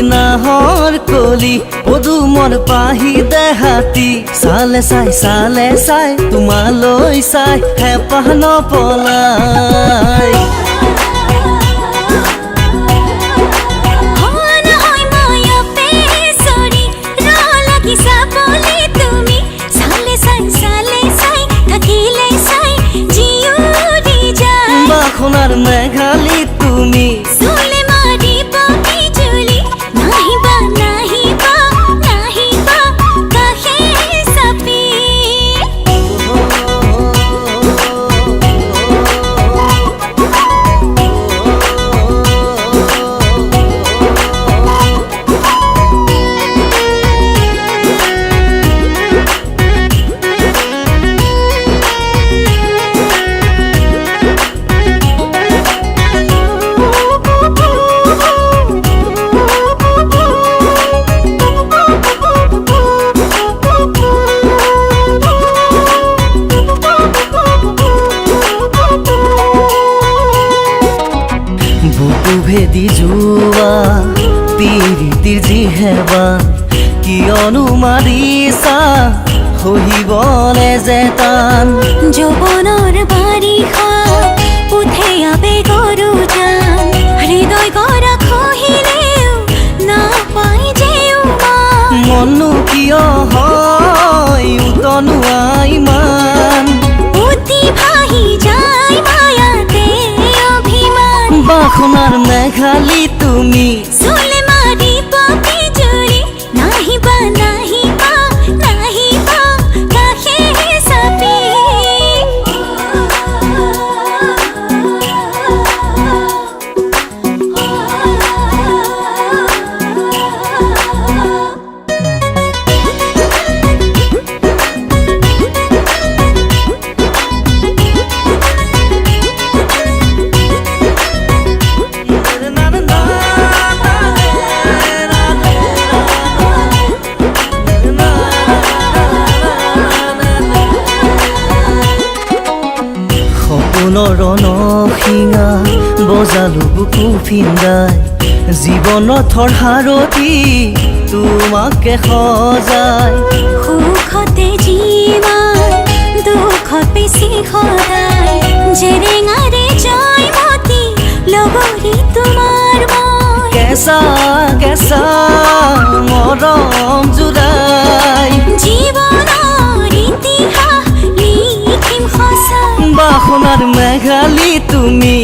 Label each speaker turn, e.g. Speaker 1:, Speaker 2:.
Speaker 1: নাহৰ কলি পদুমৰ পাহি দেহাতি চালে চাই তোমালৈ চাই হেঁপাহ নপলাই বাখনাৰ মেঘালী তুমি ভেদি যোৱা পিৰিতিৰ যিহেবা কিয়নো মাৰিছা সহিবলে যে টান
Speaker 2: যৌৱনৰ বাৰিষা উঠে আবেগৰ উজান হৃদয় গৰা খহিলেও নাপাই যেও
Speaker 1: মননো কিয় হয় উতনোৱা ইমান
Speaker 2: উতি ভাহি যায় মায়াতে অভিমান
Speaker 1: বাখনাৰ মেঘালী তুমি
Speaker 2: চুলে মাৰিব বিজুলি নাহিবা কাষে চাপি
Speaker 1: নৰনশিঙা বজালো বুকু ফিন্দাই জীৱনৰ থৰ হাৰতি তোমাকে সজাই
Speaker 2: সুখতে যিমান দুখত বেছি সদায় জেৰেঙাৰে জয়মতী লগৰী তোমাৰ মই
Speaker 1: কেঁচা কেঁচা মৰম জোৰাই
Speaker 2: জীৱনৰ ইতিহাস লিখিম সঁচা
Speaker 1: বাখনাৰ মেঘালী তুমি